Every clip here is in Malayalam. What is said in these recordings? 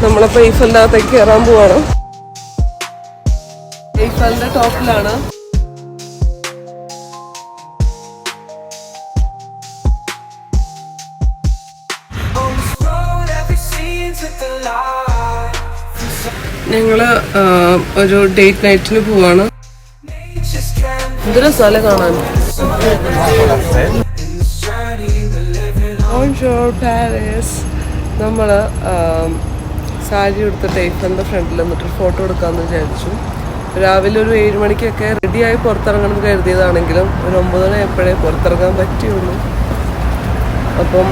നമ്മളിപ്പോൾ ഈഫലിൻ്റെ അകത്തേക്ക് കയറാൻ പോവാണ്. ഈഫലിൻ്റെ ടോപ്പിലാണ്. ഞങ്ങള് ഒരു ഡേറ്റ് നൈറ്റിന് പോവാണ്. എന്തൊരു സ്ഥലം കാണാൻ. പാരീസ്. നമ്മള് സാരി എടുത്തിട്ട് ഈഫലിൻ്റെ ഫ്രണ്ടിൽ നിന്നിട്ട് ഫോട്ടോ എടുക്കാമെന്ന് വിചാരിച്ചു. രാവിലെ ഒരു 7 മണിക്കൊക്കെ റെഡിയായി പുറത്തിറങ്ങണം കരുതിയതാണെങ്കിലും ഒരു 9 മണി എപ്പോഴേ പുറത്തിറങ്ങാൻ പറ്റിയുള്ളൂ. അപ്പം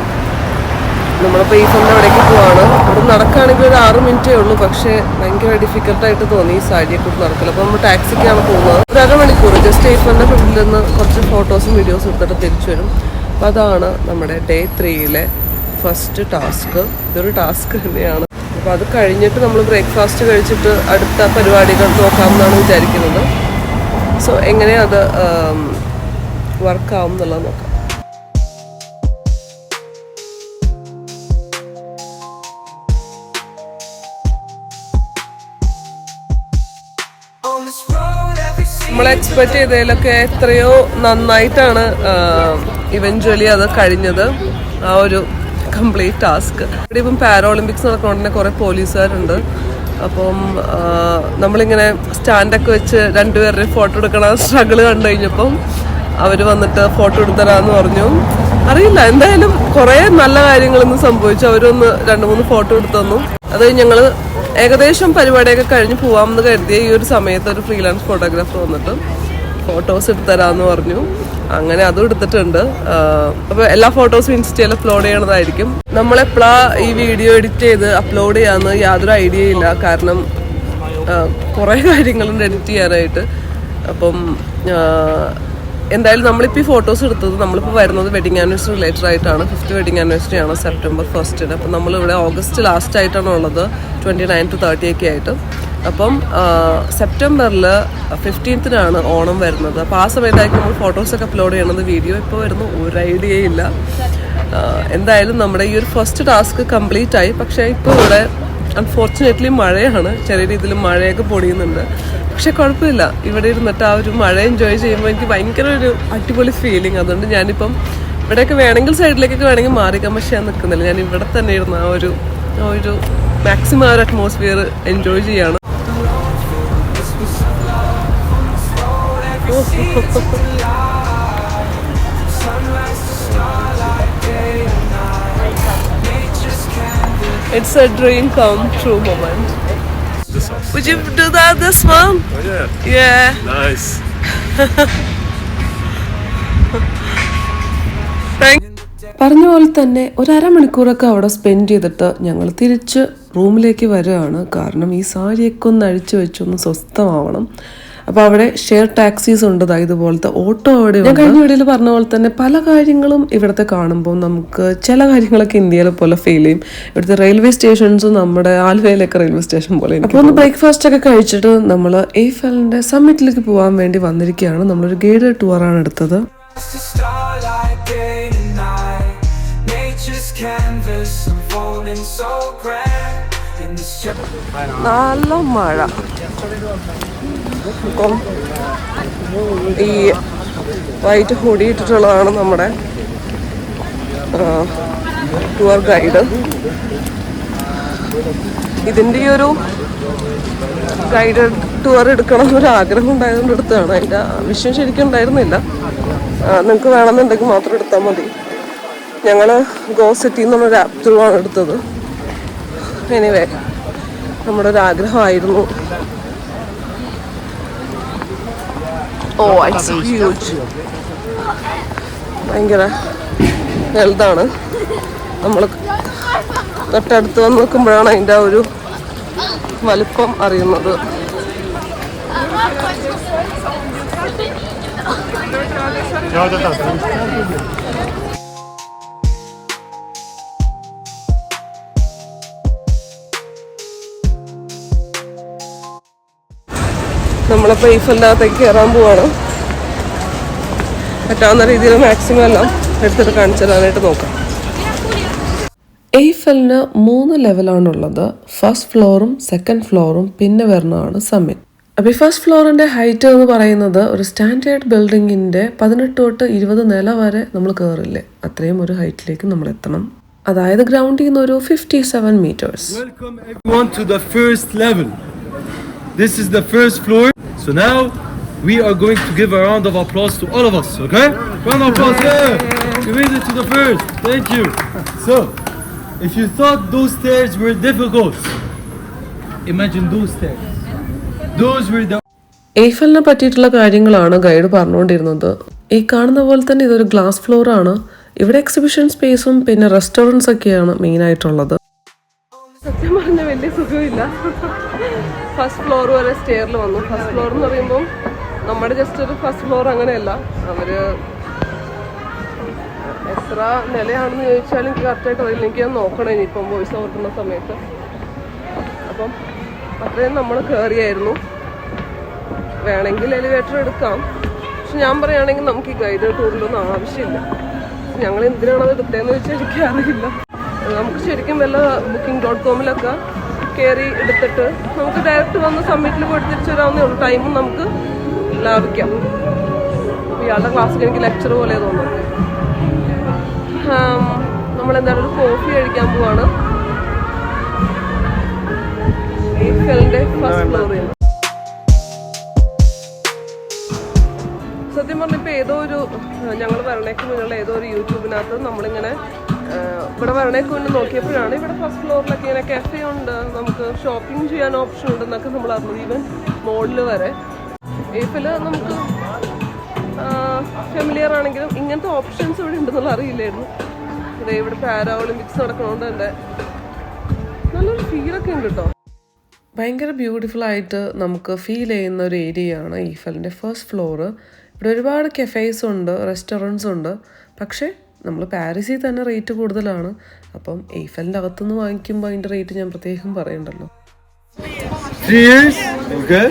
നമ്മളിപ്പോൾ ഈഫലിൻ്റെ അവിടേക്ക് പോവാണ്. ഇവിടെ നടക്കുകയാണെങ്കിൽ ഒരു 6 മിനിറ്റേ ഉള്ളൂ. പക്ഷേ ഭയങ്കര ഡിഫിക്കൽട്ടായിട്ട് തോന്നി ഈ സാരിയൊക്കെ നടക്കില്ല. അപ്പോൾ നമ്മൾ ടാക്സിക്കാണ് പോകുന്നത്. ഒരു 1/2 മണിക്കൂർ ജസ്റ്റ് ഈഫലിൻ്റെ ഫ്രണ്ടിൽ നിന്ന് കുറച്ച് ഫോട്ടോസും വീഡിയോസും എടുത്തിട്ട് തിരിച്ചു വരും. അപ്പോൾ അതാണ് നമ്മുടെ ഡേ 3യിലെ ഫസ്റ്റ് ടാസ്ക്. ഇതൊരു ടാസ്ക് തന്നെയാണ്. അപ്പോൾ അത് കഴിഞ്ഞിട്ട് നമ്മൾ ബ്രേക്ക്ഫാസ്റ്റ് കഴിച്ചിട്ട് അടുത്ത പരിപാടികൾ നോക്കാമെന്നാണ് വിചാരിക്കുന്നത്. സോ എങ്ങനെയാണ് അത് വർക്കാവും എന്നുള്ളത് നോക്കാം. നമ്മൾ എക്സ്പെക്ട് ചെയ്തതിലൊക്കെ എത്രയോ നന്നായിട്ടാണ് ഇവഞ്ച്വലി അത് കഴിഞ്ഞത്. ആ ഒരു കംപ്ലീറ്റ് ടാസ്ക്. ഇവിടെ ഇപ്പം പാരാഒളിമ്പിക്സ് നടക്കുന്നതുകൊണ്ട് തന്നെ കുറേ പോലീസുകാരുണ്ട്. അപ്പം നമ്മളിങ്ങനെ സ്റ്റാൻഡൊക്കെ വെച്ച് 2 പേരുടെ ഫോട്ടോ എടുക്കണ സ്ട്രഗിൾ കണ്ടു കഴിഞ്ഞപ്പം അവർ വന്നിട്ട് ഫോട്ടോ എടുത്തരാന്ന് പറഞ്ഞു. അറിയില്ല, എന്തായാലും കുറേ നല്ല കാര്യങ്ങളൊന്നും സംഭവിച്ചു. അവരൊന്ന് 2-3 ഫോട്ടോ എടുത്തു തന്നു. അത് ഞങ്ങൾ ഏകദേശം പരിപാടിയൊക്കെ കഴിഞ്ഞ് പോവാമെന്ന് കരുതിയ ഈ ഒരു സമയത്ത് ഒരു ഫ്രീലാൻസ് ഫോട്ടോഗ്രാഫർ വന്നിട്ട് ഫോട്ടോസ് എടുത്തരാന്ന് പറഞ്ഞു. അങ്ങനെ അതും എടുത്തിട്ടുണ്ട്. അപ്പോൾ എല്ലാ ഫോട്ടോസും ഇൻസ്റ്റയിൽ അപ്ലോഡ് ചെയ്യണതായിരിക്കും. നമ്മളെപ്പോഴാ ഈ വീഡിയോ എഡിറ്റ് ചെയ്ത് അപ്ലോഡ് ചെയ്യാമെന്ന് യാതൊരു ഐഡിയ ഇല്ല. കാരണം കുറേ കാര്യങ്ങളുണ്ട് എഡിറ്റ് ചെയ്യാനായിട്ട്. അപ്പം എന്തായാലും നമ്മളിപ്പോൾ ഈ ഫോട്ടോസ് എടുത്തത് നമ്മളിപ്പോൾ വരുന്നത് വെഡിങ് ആനിവേഴ്സറി റിലേറ്റഡ് ആയിട്ടാണ്. 5th വെഡിങ് ആനിവേഴ്സറി ആണ് സെപ്റ്റംബർ 1. അപ്പം നമ്മളിവിടെ ഓഗസ്റ്റ് ലാസ്റ്റ് ആയിട്ടാണ് ഉള്ളത്. 29 to 30 ഒക്കെ ആയിട്ട്. അപ്പം സെപ്റ്റംബറിൽ 15th ഓണം വരുന്നത്. അപ്പോൾ ആ സമയത്തായിരിക്കും നമ്മൾ ഫോട്ടോസൊക്കെ അപ്ലോഡ് ചെയ്യണത്. വീഡിയോ ഇപ്പോൾ വരുന്നു ഒരു ഐഡിയയില്ല. എന്തായാലും നമ്മുടെ ഈ ഒരു ഫസ്റ്റ് ടാസ്ക് കംപ്ലീറ്റ് ആയി. പക്ഷേ ഇപ്പോൾ ഇവിടെ അൺഫോർച്ചുനേറ്റ്ലി മഴയാണ്. ചെറിയ രീതിയിൽ മഴയൊക്കെ പൊടിയുന്നുണ്ട്. പക്ഷെ കുഴപ്പമില്ല. ഇവിടെ ഇരുന്നിട്ട് ആ ഒരു മഴ എൻജോയ് ചെയ്യുമ്പോൾ എനിക്ക് ഭയങ്കര ഒരു അടിപൊളി ഫീലിംഗ്. അതുകൊണ്ട് ഞാനിപ്പം ഇവിടെയൊക്കെ വേണമെങ്കിൽ സൈഡിലേക്കൊക്കെ വേണമെങ്കിൽ മാറിക്കാൻ, പക്ഷെ ഞാൻ നിൽക്കുന്നില്ല. ഞാൻ ഇവിടെ തന്നെ ഇരുന്ന് ആ ഒരു മാക്സിമം ആ ഒരു അറ്റ്മോസ്ഫിയർ എൻജോയ് ചെയ്യാണ്. It's a dream come true moment. Would you do that this one? Oh yeah. Yeah. Nice. പറഞ്ഞ പോലെ തന്നെ ഒരു 1/2 മണിക്കൂറൊക്കെ അവിടെ സ്പെൻഡ് ചെയ്തിട്ട് ഞങ്ങൾ തിരിച്ച് റൂമിലേക്ക് വരികയാണ്. കാരണം ഈ സാരിയൊക്കെ ഒന്ന് അഴിച്ചു വെച്ചൊന്ന് സ്വസ്ഥമാവണം. അപ്പോൾ അവിടെ ഷെയർ ടാക്സീസ് ഉണ്ട്. ഇതുപോലത്തെ ഓട്ടോ അവിടെ. ഞാൻ കഴിഞ്ഞ വീഡിയോയിൽ പറഞ്ഞ പോലെ തന്നെ പല കാര്യങ്ങളും ഇവിടുത്തെ കാണുമ്പോൾ നമുക്ക് ചില കാര്യങ്ങളൊക്കെ ഇന്ത്യയിലെ പോലെ ഫീൽ ചെയ്യും. ഇവിടുത്തെ റെയിൽവേ സ്റ്റേഷൻസും നമ്മുടെ ആലുവയിലൊക്കെ റെയിൽവേ സ്റ്റേഷൻ പോലെ. അപ്പോൾ ഒന്ന് ബ്രേക്ക്ഫാസ്റ്റ് ഒക്കെ കഴിച്ചിട്ട് നമ്മൾ ഈഫലിൻ്റെ സമ്മിറ്റിലേക്ക് പോകാൻ വേണ്ടി വന്നിരിക്കുകയാണ്. നമ്മളൊരു ഗൈഡഡ് ടൂറാണ് എടുത്തത്. നല്ല മഴ. അപ്പം ഈ വൈറ്റ് ഹുഡി ഇട്ടിട്ടുള്ളതാണ് നമ്മുടെ ടൂർ ഗൈഡ്. ഇതിൻ്റെ ഈ ഒരു ഗൈഡഡ് ടൂർ എടുക്കണം എന്നൊരു ആഗ്രഹം ഉണ്ടായതുകൊണ്ട് എടുത്തതാണ്. അതിൻ്റെ വിഷയം ശരിക്കും ഉണ്ടായിരുന്നില്ല. നിങ്ങൾക്ക് വേണമെന്നുണ്ടെങ്കിൽ മാത്രം എടുത്താൽ മതി. ഞങ്ങൾ ഗോ സിറ്റി എന്നുള്ളൊരു ആപ്പ് ത്രൂ ആണ് എടുത്തത്. എനിവേ നമ്മുടെ ഒരു ആഗ്രഹമായിരുന്നു. Oh it's huge. ഭയങ്കര വലുതാണ്. നമ്മൾ തൊട്ടടുത്ത് വന്ന് നോക്കുമ്പോഴാണ് അതിൻ്റെ ആ ഒരു വലിപ്പം അറിയുന്നത്. നമ്മളിപ്പോൾ ഈഫലിൻ്റെ അകത്തേക്ക് കയറാൻ പോവാണ്. പറ്റാവുന്ന രീതിയിൽ മാക്സിമം എല്ലാം എടുത്തിട്ട് കാണിച്ചു തരാനായിട്ട് നോക്കാം. എയ്ഫലിന് 3 ലെവലാണുള്ളത്. ഫസ്റ്റ് ഫ്ലോറും സെക്കൻഡ് ഫ്ലോറും പിന്നെ വരുന്നതാണ് സമ്മിറ്റ്. അപ്പോൾ ഈ ഫസ്റ്റ് ഫ്ലോറിൻ്റെ ഹൈറ്റ് എന്ന് പറയുന്നത് ഒരു സ്റ്റാൻഡേർഡ് ബിൽഡിങ്ങിൻ്റെ 18 തൊട്ട് 20 നില വരെ നമ്മൾ കയറില്ലേ, അത്രയും ഒരു ഹൈറ്റിലേക്ക് നമ്മൾ എത്തണം. അതായത് ഗ്രൗണ്ടിൽ നിന്ന് ഒരു 57 meters. Welcome everyone to the first level. This is the first floor. So now we are going to give a round of applause to all of us, okay? Round of applause, yeah! We made it to the first. Thank you. So, if you thought those stairs were difficult, imagine those stairs. Those were the... എയ്ഫലിനെ പറ്റിയിട്ടുള്ള കാര്യങ്ങളാണ് ഗൈഡ് പറഞ്ഞുകൊണ്ടിരുന്നത്. ഈ കാണുന്ന പോലെ തന്നെ ഇതൊരു ഗ്ലാസ് ഫ്ലോർ ആണ്. ഇവിടെ എക്സിബിഷൻ സ്പേസും പിന്നെ റെസ്റ്റോറൻറ്റ്സ് ഒക്കെയാണ് മെയിനായിട്ടുള്ളത്. സത്യം പറഞ്ഞ വലിയ സുഖമില്ല. ഫസ്റ്റ് ഫ്ലോർ വരെ സ്റ്റെയറിൽ വന്നു. ഫസ്റ്റ് ഫ്ലോർ എന്ന് പറയുമ്പോൾ നമ്മുടെ ജസ്റ്റ് ഒരു ഫസ്റ്റ് ഫ്ലോർ അങ്ങനെയല്ല, അവർ എത്ര നിലയാണെന്ന് ചോദിച്ചാൽ എനിക്ക് കറക്റ്റായിട്ട് അറിയില്ല. എനിക്ക് നോക്കണം ഇനിയിപ്പം വോയിസ് ഓർക്കുന്ന സമയത്ത്. അപ്പം അത്രയും നമ്മൾ കയറിയായിരുന്നു. വേണമെങ്കിൽ എലിവേറ്റർ എടുക്കാം, പക്ഷെ ഞാൻ പറയുകയാണെങ്കിൽ നമുക്ക് ഈ ഗൈഡ് ടൂറിലൊന്നും ആവശ്യമില്ല. ഞങ്ങൾ എന്തിനാണത് എടുത്തതെന്ന് വെച്ചാൽ എനിക്ക് അറിയില്ല. നമുക്ക് ശരിക്കും വല്ല booking.com കയറി എടുത്തിട്ട് നമുക്ക് ഡയറക്റ്റ് വന്ന് സമ്മിറ്റിൽ പോയി തിരിച്ചു വരാവുന്നേ ഉള്ളൂ. ടൈമും നമുക്ക് ലാഭിക്കാം. ഇയാളുടെ ക്ലാസ്സിൽ എനിക്ക് ലെക്ചർ പോലെ തോന്നുന്നു. നമ്മളെന്തായാലും ഒരു കോഫി കഴിക്കാൻ പോവാണ് എയ്ഫലിന്റെ ഫസ്റ്റ് ഫ്ലോറിൽ. സത്യം പറഞ്ഞപ്പോൾ ഏതോ ഒരു ഞങ്ങൾ വരണേക്ക് മുന്നുള്ള ഏതോ ഒരു യൂട്യൂബിനകത്ത് നമ്മളിങ്ങനെ ഇവിടെ വരണേക്ക് മുന്നേ നോക്കിയപ്പോഴാണ് ഇവിടെ ഫസ്റ്റ് ഫ്ലോറിലൊക്കെ ഇങ്ങനെ കഫേ ഉണ്ട്, നമുക്ക് ഷോപ്പിംഗ് ചെയ്യാൻ ഓപ്ഷൻ ഉണ്ടെന്നൊക്കെ നമ്മൾ അറിഞ്ഞത്. ഈവൻ മോളിൽ വരെ. എയ്ഫിൽ നമുക്ക് ഫെമിലിയർ ആണെങ്കിലും ഇങ്ങനത്തെ ഓപ്ഷൻസ് ഇവിടെ ഉണ്ടെന്നുള്ള അറിയില്ലായിരുന്നു. ഇവിടെ പാരാ ഒളിമ്പിക്സ് നടക്കണോണ്ട് തന്നെ നല്ലൊരു ഫീലൊക്കെ ഉണ്ട് കേട്ടോ. ഭയങ്കര ബ്യൂട്ടിഫുൾ ആയിട്ട് നമുക്ക് ഫീൽ ചെയ്യുന്ന ഒരു ഏരിയയാണ് എയ്ഫലിൻ്റെ ഫസ്റ്റ് ഫ്ലോറ്. ഇവിടെ ഒരുപാട് കഫേസ് ഉണ്ട്, റെസ്റ്റോറൻറ്റ്സ് ഉണ്ട്. പക്ഷേ നമ്മൾ പാരീസിൽ തന്നെ റേറ്റ് കൂടുതലാണ്. അപ്പം എയ്ഫലിൻ്റെ അകത്തുനിന്ന് വാങ്ങിക്കുമ്പോൾ അതിൻ്റെ റേറ്റ് ഞാൻ പ്രത്യേകം പറയണ്ടല്ലോ. 3 years? Okay.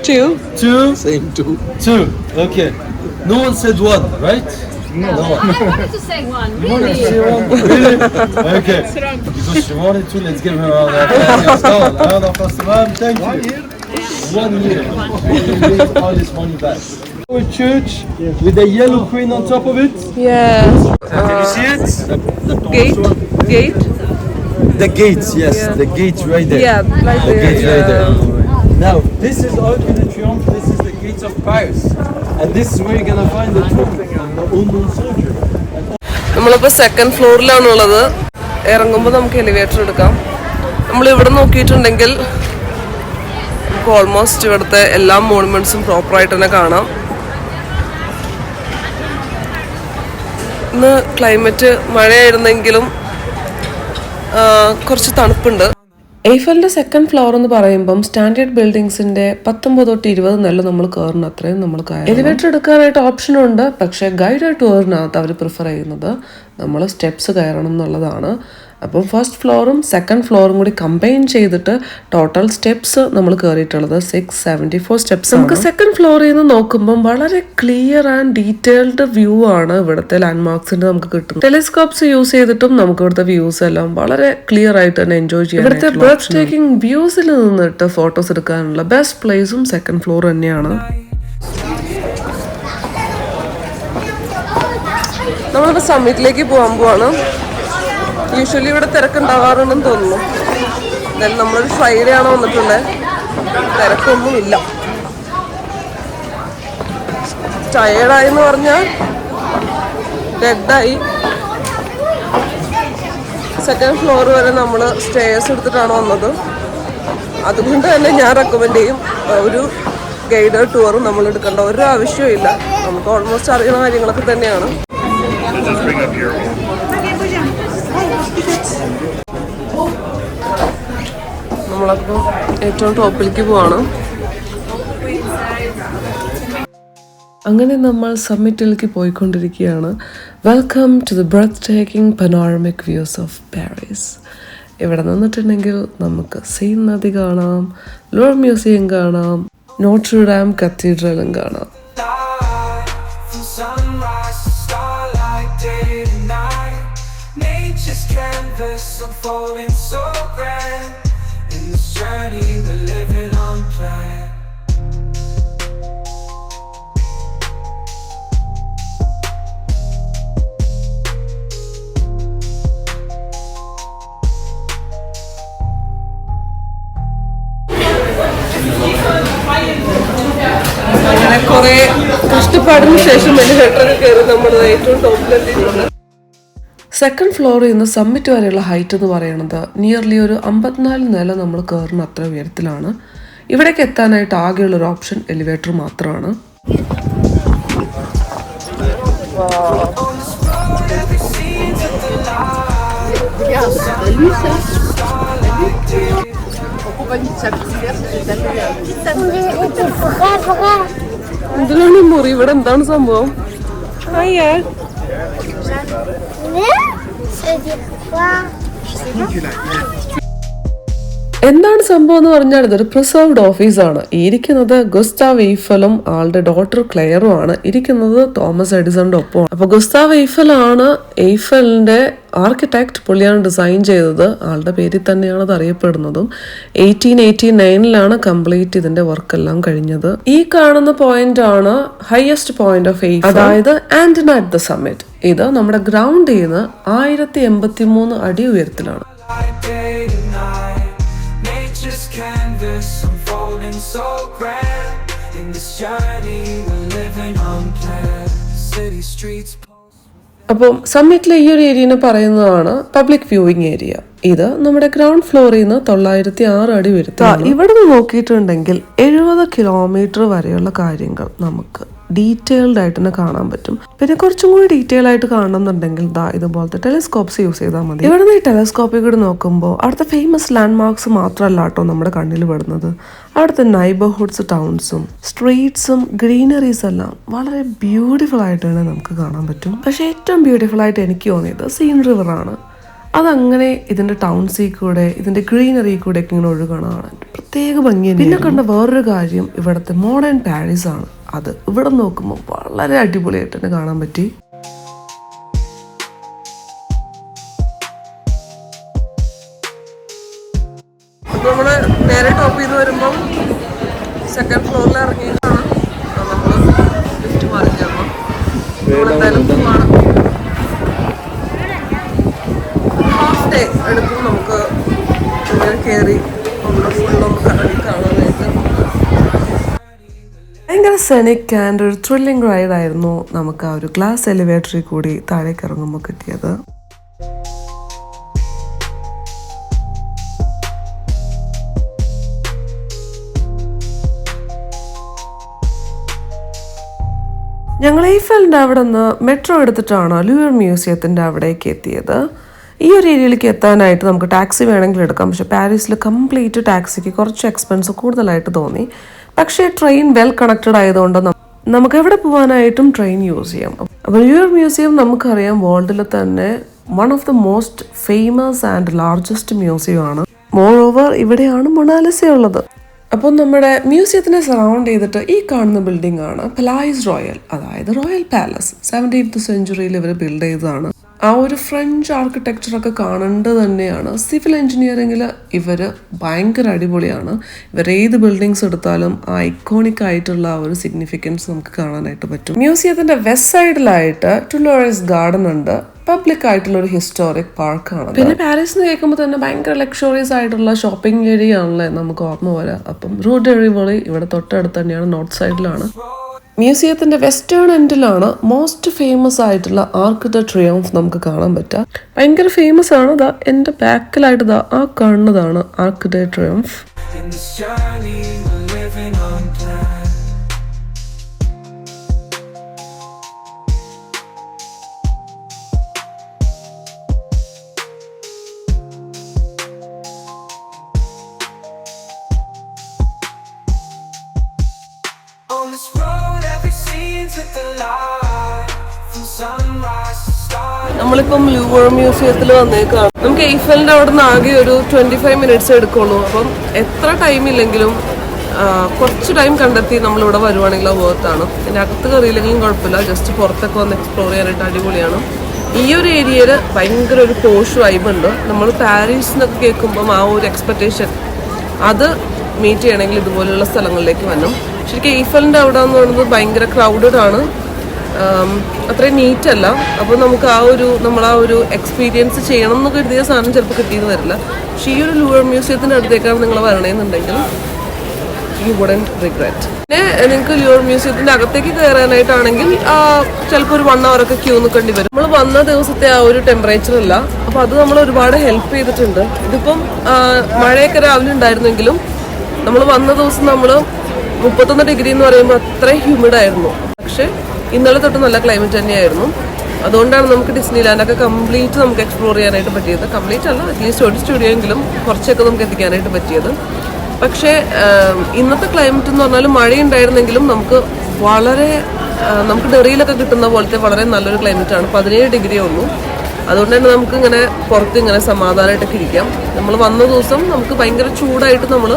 2. 2? Same 2. 2. Okay. No one said 1, right? No. I wanted to say 1. You wanted to say 1? Really? Okay. Because she wanted to, let's give her a round of applause. Thank you. 1 year. We get all this money back. A church with a yellow queen on top of it. Yeah. Can you see it? Gate. The gates, yes. Yeah. The gates right there. Yeah, like the gates right there. Now, this is Arc de Triomphe. This is the gates of Paris. And this is where you're gonna find the tomb of the Unknown Soldier. നമ്മളിപ്പോൾ സെക്കൻഡ് ഫ്ലോറിലാണുള്ളത്. ഇറങ്ങുമ്പോൾ നമുക്ക് എലിവേറ്റർ എടുക്കാം. നമ്മൾ ഇവിടെ നോക്കിയിട്ടുണ്ടെങ്കിൽ നമുക്ക് ഓൾമോസ്റ്റ് ഇവിടുത്തെ എല്ലാ മോണുമെന്റ്സും പ്രോപ്പറായിട്ട് തന്നെ കാണാം. ഇന്ന് ക്ലൈമറ്റ് മഴയായിരുന്നെങ്കിലും കുറച്ച് തണുപ്പുണ്ട്. എയ്ഫലിൻ്റെ സെക്കൻഡ് ഫ്ലോർ എന്ന് പറയുമ്പം സ്റ്റാൻഡേർഡ് ബിൽഡിങ്സിൻ്റെ 19 തൊട്ട് 20 നില നമ്മൾ കയറണം. അത്രയും നമ്മൾ കയറും. എലിവേറ്റർ എടുക്കാനായിട്ട് ഓപ്ഷനുണ്ട്, പക്ഷേ ഗൈഡഡ് ടൂറിനകത്ത് അവർ പ്രിഫർ ചെയ്യുന്നത് നമ്മൾ സ്റ്റെപ്സ് കയറണം എന്നുള്ളതാണ്. അപ്പം ഫസ്റ്റ് ഫ്ലോറും സെക്കൻഡ് ഫ്ലോറും കൂടി കമ്പൈൻ ചെയ്തിട്ട് ടോട്ടൽ സ്റ്റെപ്സ് നമ്മൾ കയറിയിട്ടുള്ളത് 674 സ്റ്റെപ്സ്. നമുക്ക് സെക്കൻഡ് ഫ്ലോറിൽ നിന്ന് നോക്കുമ്പം വളരെ ക്ലിയർ ആൻഡ് ഡീറ്റെയിൽഡ് വ്യൂ ആണ് ഇവിടുത്തെ ലാൻഡ്മാർക്സിന്റെ നമുക്ക് കിട്ടുന്നത്. ടെലിസ്കോപ്സ് യൂസ് ചെയ്തിട്ടും നമുക്ക് ഇവിടുത്തെ വ്യൂസ് എല്ലാം വളരെ ക്ലിയർ ആയിട്ട് തന്നെ എൻജോയ് ചെയ്യാം. ഇവിടുത്തെ ബ്രെത്ത് ടേക്കിംഗ് വ്യൂസിൽ നിന്നിട്ട് ഫോട്ടോസ് എടുക്കാനുള്ള ബെസ്റ്റ് പ്ലേസും സെക്കൻഡ് ഫ്ലോർ തന്നെയാണ്. നമ്മളിപ്പോൾ സമ്മിറ്റിലേക്ക് പോകാൻ പോവാണ്. യൂഷ്വലി ഇവിടെ തിരക്കുണ്ടാവാറുണ്ടെന്ന് തോന്നുന്നു. എന്തായാലും നമ്മളൊരു ഫ്രൈഡേ ആണ് വന്നിട്ടുള്ളത്, തിരക്കൊന്നുമില്ല. ടയേർഡായെന്ന് പറഞ്ഞാൽ ഡെഡായി. സെക്കൻഡ് ഫ്ലോർ വരെ നമ്മൾ സ്റ്റേഴ്സ് എടുത്തിട്ടാണ് വന്നത്. അതുകൊണ്ട് തന്നെ ഞാൻ റെക്കമെൻഡ് ചെയ്യും ഒരു ഗൈഡഡ് ടൂറും നമ്മൾ എടുക്കേണ്ട ഒരു ആവശ്യവും ഇല്ല. നമുക്ക് ഓൾമോസ്റ്റ് അറിയുന്ന കാര്യങ്ങളൊക്കെ തന്നെയാണ്. നമ്മളപ്പോൾ ഏറ്റവും ടോപ്പിലേക്ക് പോവാണ്. അങ്ങനെ നമ്മൾ സമ്മിറ്റിലേക്ക് പോയിക്കൊണ്ടിരിക്കുകയാണ്. Welcome to the breathtaking panoramic views of Paris. ഇവിടെ നിന്നിട്ടുണ്ടെങ്കിൽ നമുക്ക് സെയിൻ നദി കാണാം, ലൂർ മ്യൂസിയം കാണാം, നോട്ട്ർ ഡാം കത്തീഡ്രലും കാണാം. Sunrise to starlight, day to night, nature's canvas. canvas unfolding so grand. In this journey we're living unplanned. അങ്ങനെ കുറെ കഷ്ടപ്പാടിന് ശേഷം എലിവേറ്ററിൽ കയറി നമ്മൾ ഏറ്റവും ടോപ്പിലെത്തിയിട്ടുണ്ട്. സെക്കൻഡ് ഫ്ലോറിൽ നിന്ന് സമ്മിറ്റ് വരെയുള്ള ഹൈറ്റ് എന്ന് പറയുന്നത് നിയർലി ഒരു 54 നില നമ്മൾ കയറുന്ന അത്ര ഉയരത്തിലാണ്. ഇവിടേക്ക് എത്താനായിട്ട് ആകെയുള്ളൊരു ഓപ്ഷൻ എലിവേറ്റർ മാത്രമാണ്. എന്തിനാണ് മുറി? ഇവിടെ എന്താണ് സംഭവം? എന്താണ് സംഭവം എന്ന് പറഞ്ഞാൽ ഇതൊരു പ്രിസർവ്ഡ് ഓഫീസാണ്. ഇരിക്കുന്നത് ഗുസ്താവ് എയ്ഫലും ആളുടെ ഡോട്ടർ ക്ലെയറും ആണ്. ഇരിക്കുന്നത് തോമസ് എഡിസന്റെ ഒപ്പം. അപ്പൊ ഗുസ്താവ് എയ്ഫൽ ആണ് എയ്ഫലിന്റെ ആർക്കിടെക്ട്. പുള്ളിയാണ് ഡിസൈൻ ചെയ്തത്. ആളുടെ പേരിൽ തന്നെയാണ് അത് അറിയപ്പെടുന്നതും. 1889 കംപ്ലീറ്റ് ഇതിന്റെ വർക്ക് എല്ലാം കഴിഞ്ഞത്. ഈ കാണുന്ന പോയിന്റ് ആണ് ഹയസ്റ്റ് പോയിന്റ് ഓഫ് എയ്ഫൽ, അതായത് ആന്റന അറ്റ് ദ സമ്മിറ്റ്. ഇത് നമ്മുടെ ഗ്രൗണ്ടിൽ നിന്ന് 1083 അടി ഉയരത്തിലാണ്. Canvas unfolding so grand. In this journey we're living unplanned. City streets. അപ്പം സമ്മിറ്റിലെ ഈ ഒരു ഏരിയനെ പറയുന്നതാണ് പബ്ലിക് വ്യൂവിംഗ് ഏരിയ. ഇത് നമ്മുടെ ഗ്രൗണ്ട് ഫ്ലോറിൽ നിന്ന് 906 അടി ഉയരത്തിലാണ്. ഇവിടെ നിന്ന് നോക്കിയിട്ടുണ്ടെങ്കിൽ 70 കിലോമീറ്റർ വരെയുള്ള കാര്യങ്ങൾ നമുക്ക് ഡീറ്റെയിൽഡ് ആയിട്ട് തന്നെ കാണാൻ പറ്റും. പിന്നെ കുറച്ചും കൂടി ഡീറ്റെയിൽ ആയിട്ട് കാണണമെന്നുണ്ടെങ്കിൽ ഇതുപോലത്തെ ടെലിസ്കോപ്സ് യൂസ് ചെയ്താൽ മതി. ഇവിടെ നിന്ന് ഈ ടെലിസ്കോപ്പിൽ കൂടി നോക്കുമ്പോൾ അവിടുത്തെ ഫേമസ് ലാൻഡ്മാർക്സ് മാത്രമല്ല കേട്ടോ നമ്മുടെ കണ്ണിൽ പെടുന്നത്. അവിടുത്തെ നൈബർഹുഡ്സ്, ടൗൺസും സ്ട്രീറ്റ്സും ഗ്രീനറീസ് എല്ലാം വളരെ ബ്യൂട്ടിഫുൾ ആയിട്ട് തന്നെ നമുക്ക് കാണാൻ പറ്റും. പക്ഷെ ഏറ്റവും ബ്യൂട്ടിഫുൾ ആയിട്ട് എനിക്ക് തോന്നിയത് സീൻ റിവർ ആണ്. അതങ്ങനെ ഇതിന്റെ ടൗൺസിൽ കൂടെ ഇതിന്റെ ഗ്രീനറി കൂടെ ഒക്കെ ഇങ്ങനെ ഒഴുകണമാണ് പ്രത്യേക ഭംഗിയാണ്. പിന്നെ കണ്ട വേറൊരു കാര്യം ഇവിടുത്തെ മോഡേൺ പാരീസ് ആണ്. അത് ഇവിടെ നോക്കുമ്പോൾ വളരെ അടിപൊളിയായിട്ട് തന്നെ കാണാൻ പറ്റി. നമ്മള് നേരെ ടോപ്പിൽ നിന്ന് വരുമ്പം സെക്കൻഡ് ഫ്ലോറിൽ ഇറങ്ങിയിട്ടാണ് നമ്മൾ ലിഫ്റ്റ് മാറിക്കണം. നമ്മളെന്തായാലും പോവാണ്. ഹാഫ് ഡേ എടുക്കും നമുക്ക് ഇങ്ങനെ കയറി ഒന്ന് ഫുള്ളും കാണാനായിട്ട്. ഭയങ്കര സെനിക് ആൻഡ് ഒരു ത്രില്ലിംഗ് റൈഡ് ആയിരുന്നു നമുക്ക് ആ ഒരു ഗ്ലാസ് എലിവേറ്ററിൽ കൂടി താഴേക്ക് ഇറങ്ങുമ്പോൾ കിട്ടിയത്. ഞങ്ങൾ എയ്ഫലിൻ്റെ അവിടെ നിന്ന് മെട്രോ എടുത്തിട്ടാണ് ലൂവർ മ്യൂസിയത്തിൻ്റെ അവിടേക്ക് എത്തിയത്. ഈ ഒരു ഏരിയയിലേക്ക് എത്താനായിട്ട് നമുക്ക് ടാക്സി വേണമെങ്കിൽ എടുക്കാം. പക്ഷെ പാരീസിൽ കംപ്ലീറ്റ് ടാക്സിക്ക് കുറച്ച് എക്സ്പെൻസ് കൂടുതലായിട്ട് തോന്നി. പക്ഷേ ട്രെയിൻ വെൽ കണക്റ്റഡ് ആയതുകൊണ്ട് നമുക്ക് എവിടെ പോകാനായിട്ടും ട്രെയിൻ യൂസ് ചെയ്യാം. അപ്പോൾ ലൂവർ മ്യൂസിയം നമുക്കറിയാം വേൾഡിൽ തന്നെ one of the most famous and largest museum ആണ്. മോർ ഓവർ ഇവിടെയാണ് മൊണാലിസ ഉള്ളത്. അപ്പോൾ നമ്മുടെ മ്യൂസിയത്തിനെ സറൗണ്ട് ചെയ്തിട്ട് ഈ കാണുന്ന ബിൽഡിംഗ് ആണ് പലായ്സ് റോയൽ, അതായത് റോയൽ പാലസ്. 17th സെഞ്ച്വറിയിൽ ഇവർ ബിൽഡ് ചെയ്തതാണ്. ആ ഒരു ഫ്രഞ്ച് ആർക്കിടെക്ചറൊക്കെ കാണേണ്ടത് തന്നെയാണ്. സിവിൽ എഞ്ചിനീയറിംഗിൽ ഇവർ ഭയങ്കര അടിപൊളിയാണ്. ഇവർ ഏത് ബിൽഡിങ്സ് എടുത്താലും ആ ഐക്കോണിക് ആയിട്ടുള്ള ആ ഒരു സിഗ്നിഫിക്കൻസ് നമുക്ക് കാണാനായിട്ട് പറ്റും. മ്യൂസിയത്തിന്റെ വെസ്റ്റ് സൈഡിലായിട്ട് ടുലോറസ് ഗാർഡൻ ഉണ്ട്. പബ്ലിക് ആയിട്ടുള്ള ഒരു ഹിസ്റ്റോറിക് പാർക്കാണ്. പിന്നെ പാരീസ് എന്ന് കേൾക്കുമ്പോൾ തന്നെ ഭയങ്കര ലക്ഷറിയസ് ആയിട്ടുള്ള ഷോപ്പിംഗ് ഏരിയ ആണല്ലേ നമുക്ക് ഓർമ്മ പോലെ. അപ്പം റൂ ഡെ റിവോളി ഇവിടെ തൊട്ടടുത്ത് തന്നെയാണ്, നോർത്ത് സൈഡിലാണ്. മ്യൂസിയത്തിന്റെ വെസ്റ്റേൺ എൻഡിലാണ് മോസ്റ്റ് ഫേമസ് ആയിട്ടുള്ള ആർക്ക് ദ ട്രിയംഫ് നമുക്ക് കാണാൻ പറ്റുക. ഭയങ്കര ഫേമസ് ആണ്. ദാ എന്റെ ബാക്കിലായിട്ട് ആ കാണുന്നതാണ് ആർക്ക് ദ ട്രിയംഫ്. നമ്മളിപ്പം ലൂവർ മ്യൂസിയത്തിൽ വന്നേക്കാണ്. നമുക്ക് എയ്ഫലിന്റെ അവിടെ നിന്ന് ആകെ ഒരു 25 മിനിറ്റ്സ് എടുക്കുള്ളൂ. അപ്പം എത്ര ടൈമില്ലെങ്കിലും കുറച്ച് ടൈം കണ്ടെത്തി നമ്മളിവിടെ വരുവാണെങ്കിൽ അത് വേർത്താണ്. ഇതിൻ്റെ അകത്ത് കയറിയില്ലെങ്കിലും കുഴപ്പമില്ല, ജസ്റ്റ് പുറത്തൊക്കെ വന്ന് എക്സ്പ്ലോർ ചെയ്യാനായിട്ട് അടിപൊളിയാണ്. ഈ ഒരു ഏരിയയിൽ ഭയങ്കര ഒരു പോഷ് വൈബുണ്ട്. നമ്മൾ പാരീസ് എന്നൊക്കെ കേൾക്കുമ്പം ആ ഒരു എക്സ്പെക്റ്റേഷൻ അത് മീറ്റ് ചെയ്യണമെങ്കിൽ ഇതുപോലെയുള്ള സ്ഥലങ്ങളിലേക്ക് വരണം. ശരിക്കും ഈഫലിൻ്റെ അവിടെ എന്ന് പറയുന്നത് ഭയങ്കര ക്രൗഡഡ് ആണ്, അത്രയും നീറ്റല്ല. അപ്പോൾ നമുക്ക് നമ്മൾ ആ ഒരു എക്സ്പീരിയൻസ് ചെയ്യണം എന്ന് കരുതിയ സാധനം ചിലപ്പോൾ കിട്ടിയെന്ന് വരില്ല. പക്ഷേ ഈ ഒരു ലൂവർ മ്യൂസിയത്തിൻ്റെ അടുത്തേക്കാണ് നിങ്ങൾ വരണമെന്നുണ്ടെങ്കിൽ യു വുഡൻറ്റ് റിഗ്രറ്റ്. പിന്നെ നിങ്ങൾക്ക് ലൂവർ മ്യൂസിയത്തിൻ്റെ അകത്തേക്ക് കയറാനായിട്ടാണെങ്കിൽ ചിലപ്പോൾ ഒരു 1 hour ഒക്കെ ക്യൂ നിൽക്കേണ്ടി വരും. നമ്മൾ വന്ന ദിവസത്തെ ആ ഒരു ടെമ്പറേച്ചർ അല്ല, അപ്പോൾ അത് നമ്മൾ ഒരുപാട് ഹെൽപ്പ് ചെയ്തിട്ടുണ്ട്. ഇതിപ്പം മഴയൊക്കെ രാവിലെ ഉണ്ടായിരുന്നെങ്കിലും നമ്മൾ വന്ന ദിവസം നമ്മൾ 31 ഡിഗ്രി എന്ന് പറയുമ്പോൾ അത്ര ഹ്യൂമിഡായിരുന്നു. പക്ഷേ ഇന്നലെ തൊട്ട് നല്ല ക്ലൈമറ്റ് തന്നെയായിരുന്നു. അതുകൊണ്ടാണ് നമുക്ക് ഡിസ്നിലാൻഡൊക്കെ കംപ്ലീറ്റ് നമുക്ക് എക്സ്പ്ലോർ ചെയ്യാനായിട്ട് പറ്റിയത്. കംപ്ലീറ്റ് അല്ല, അറ്റ്ലീസ്റ്റ് ഒരു സ്റ്റുഡിയോ എങ്കിലും കുറച്ചൊക്കെ നമുക്ക് എത്തിക്കാനായിട്ട് പറ്റിയത്. പക്ഷേ ഇന്നത്തെ ക്ലൈമറ്റ് എന്ന് പറഞ്ഞാൽ മഴയുണ്ടായിരുന്നെങ്കിലും നമുക്ക് ഡെറിയിലൊക്കെ കിട്ടുന്ന പോലത്തെ വളരെ നല്ലൊരു ക്ലൈമറ്റാണ്. 17 ഡിഗ്രിയേ ഉള്ളൂ. അതുകൊണ്ട് തന്നെ നമുക്ക് ഇങ്ങനെ പുറത്ത് ഇങ്ങനെ സമാധാനമായിട്ടൊക്കെ ഇരിക്കാം. നമ്മൾ വന്ന ദിവസം നമുക്ക് ഭയങ്കര ചൂടായിട്ട് നമ്മൾ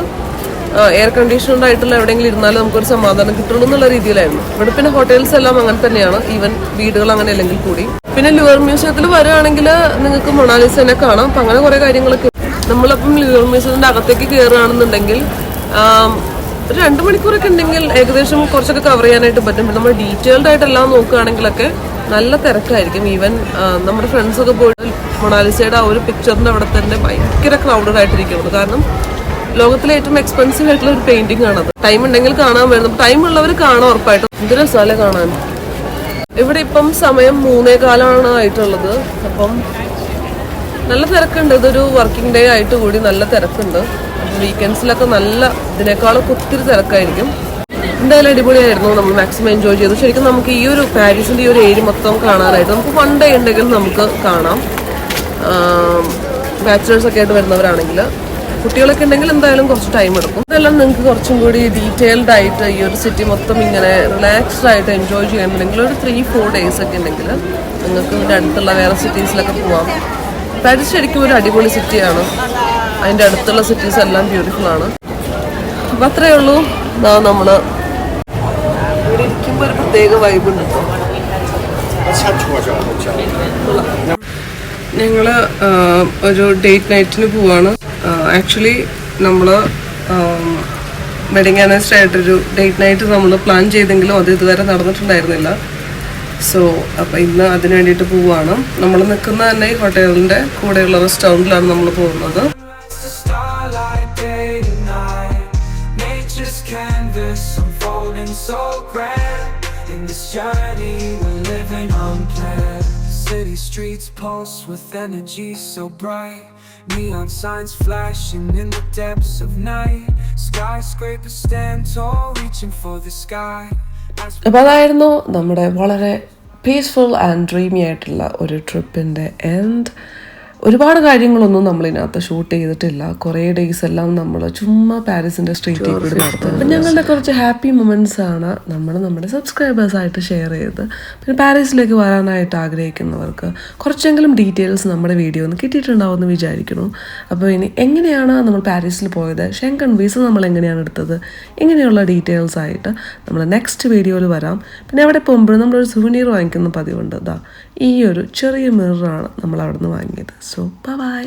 എയർ കണ്ടീഷൻഡ് ആയിട്ടുള്ള എവിടെയെങ്കിലും ഇരുന്നാലും നമുക്കൊരു സമാധാനം കിട്ടുള്ളൂ എന്നുള്ള രീതിയിലായിരുന്നു. ഇവിടെ പിന്നെ ഹോട്ടൽസ് എല്ലാം അങ്ങനെ തന്നെയാണ്, ഈവൻ വീടുകൾ അങ്ങനെ അല്ലെങ്കിൽ കൂടി. പിന്നെ ലൂവർ മ്യൂസിയത്തിൽ വരികയാണെങ്കിൽ നിങ്ങൾക്ക് മൊണാലിസനെ കാണാം. അപ്പം അങ്ങനെ കുറേ കാര്യങ്ങളൊക്കെ. നമ്മളപ്പം ലൂവർ മ്യൂസിയത്തിൻ്റെ അകത്തേക്ക് കയറുകയാണെന്നുണ്ടെങ്കിൽ ഒരു 2 മണിക്കൂറൊക്കെ ഉണ്ടെങ്കിൽ ഏകദേശം കുറച്ചൊക്കെ കവർ ചെയ്യാനായിട്ട് പറ്റും. പിന്നെ നമ്മൾ ഡീറ്റെയിൽഡ് ആയിട്ടെല്ലാം നോക്കുകയാണെങ്കിലൊക്കെ നല്ല തിരക്കായിരിക്കും. ഈവൻ നമ്മുടെ ഫ്രണ്ട്സൊക്കെ പോയിട്ട് മൊണാലിസയുടെ ആ ഒരു പിക്ചറിൻ്റെ അവിടെ തന്നെ ഭയങ്കര ക്രൗഡഡ് ആയിട്ടിരിക്കുന്നത്. കാരണം ലോകത്തിലെ ഏറ്റവും എക്സ്പെൻസീവ് ആയിട്ടുള്ള ഒരു പെയിന്റിംഗ് ആണത്. ടൈം ഉണ്ടെങ്കിൽ കാണാൻ വരുന്നത്, ടൈം ഉള്ളവർ കാണാം ഉറപ്പായിട്ടും. എന്ത് രസമല്ലേ കാണാൻ. ഇവിടെ ഇപ്പം സമയം 3:15 ആയിട്ടുള്ളത്. അപ്പം നല്ല തിരക്കുണ്ട്. ഇതൊരു വർക്കിംഗ് ഡേ ആയിട്ട് കൂടി നല്ല തിരക്കുണ്ട്. അപ്പം വീക്കെൻഡ്സിലൊക്കെ ഇതിനേക്കാളൊക്കെ ഒത്തിരി തിരക്കായിരിക്കും. എന്തായാലും അടിപൊളിയായിരുന്നു. നമ്മൾ മാക്സിമം എൻജോയ് ചെയ്തു. ശരിക്കും നമുക്ക് ഈ ഒരു പാരീസിൻ്റെ ഈ ഒരു ഏരിയ മൊത്തം കാണാനായിട്ട് നമുക്ക് 1 day ഉണ്ടെങ്കിൽ നമുക്ക് കാണാം. ബാച്ചിലേഴ്സൊക്കെ ആയിട്ട് വരുന്നവരാണെങ്കിൽ, കുട്ടികളൊക്കെ ഉണ്ടെങ്കിൽ എന്തായാലും കുറച്ച് ടൈം എടുക്കും. ഇതെല്ലാം നിങ്ങൾക്ക് കുറച്ചും കൂടി ഡീറ്റെയിൽഡ് ആയിട്ട് ഈ ഒരു സിറ്റി മൊത്തം ഇങ്ങനെ റിലാക്സ്ഡ് ആയിട്ട് എൻജോയ് ചെയ്യണമെങ്കിൽ ഒരു 3-4 days ഒക്കെ ഉണ്ടെങ്കിൽ നിങ്ങൾക്ക് ഇതിൻ്റെ അടുത്തുള്ള വേറെ സിറ്റീസിലൊക്കെ പോവാം. പാരീസ് ശരിക്കും ഒരു അടിപൊളി സിറ്റിയാണ്. അതിൻ്റെ അടുത്തുള്ള സിറ്റീസ് എല്ലാം ബ്യൂട്ടിഫുൾ ആണ്. അപ്പം അത്രയേ ഉള്ളൂ. നമ്മൾ ഇവിടെ ഇരിക്കുമ്പോൾ ഒരു പ്രത്യേക വൈബ് ഉണ്ട് കേട്ടോ. ഞങ്ങൾ ഒരു ഡേറ്റ് നൈറ്റിന് പോവാണ്. ആക്ച്വലി നമ്മൾ വെഡിങ് ആനിവേഴ്സറി ആയിട്ടൊരു ഡേറ്റ് നൈറ്റ് നമ്മൾ പ്ലാൻ ചെയ്തെങ്കിലും അത് ഇതുവരെ നടന്നിട്ടുണ്ടായിരുന്നില്ല. സോ അപ്പോൾ ഇന്ന് അതിന് വേണ്ടിയിട്ട് പോവുകയാണ്. നമ്മൾ നിൽക്കുന്ന തന്നെ ഈ ഹോട്ടലിൻ്റെ കൂടെയുള്ള റെസ്റ്റോറൻറ്റിലാണ് നമ്മൾ പോകുന്നത്. City streets pulse with energy so bright. Neon signs flashing in the depths of night. Skyscrapers stand tall, reaching for the sky. അപ്പോൾ അതായിരുന്നു നമ്മുടെ വളരെ പീസ്ഫുൾ ആൻഡ് ഡ്രീമി ആയിട്ടുള്ള ഒരു ട്രിപ്പിൻ്റെ എൻഡ്. ഒരുപാട് കാര്യങ്ങളൊന്നും നമ്മളിതിനകത്ത് ഷൂട്ട് ചെയ്തിട്ടില്ല. കുറേ ഡേയ്സ് എല്ലാം നമ്മൾ ചുമ്മാ പാരീസിൻ്റെ സ്ട്രീറ്റിൽ കൂടി നടത്തുന്നത്. അപ്പം ഞങ്ങളുടെ കുറച്ച് ഹാപ്പി മൊമെൻറ്റ്സ് ആണ് നമ്മൾ നമ്മുടെ സബ്സ്ക്രൈബേഴ്സായിട്ട് ഷെയർ ചെയ്ത്. പിന്നെ പാരീസിലേക്ക് വരാനായിട്ട് ആഗ്രഹിക്കുന്നവർക്ക് കുറച്ചെങ്കിലും ഡീറ്റെയിൽസ് നമ്മുടെ വീഡിയോ ഒന്ന് കിട്ടിയിട്ടുണ്ടാവുമെന്ന് വിചാരിക്കുന്നു. അപ്പോൾ ഇനി എങ്ങനെയാണ് നമ്മൾ പാരീസിൽ പോയത്, ഷെങ്കൺ വീസ നമ്മൾ എങ്ങനെയാണ് എടുത്തത്, ഇങ്ങനെയുള്ള ഡീറ്റെയിൽസ് ആയിട്ട് നമ്മൾ നെക്സ്റ്റ് വീഡിയോയിൽ വരാം. പിന്നെ അവിടെ പോകുമ്പോഴും നമ്മളൊരു സുവനീർ വാങ്ങിക്കുന്ന പതിവുണ്ട്. ഈ ഒരു ചെറിയ മിററാണ് നമ്മൾ അവിടെ നിന്ന് വാങ്ങിയത്. So by.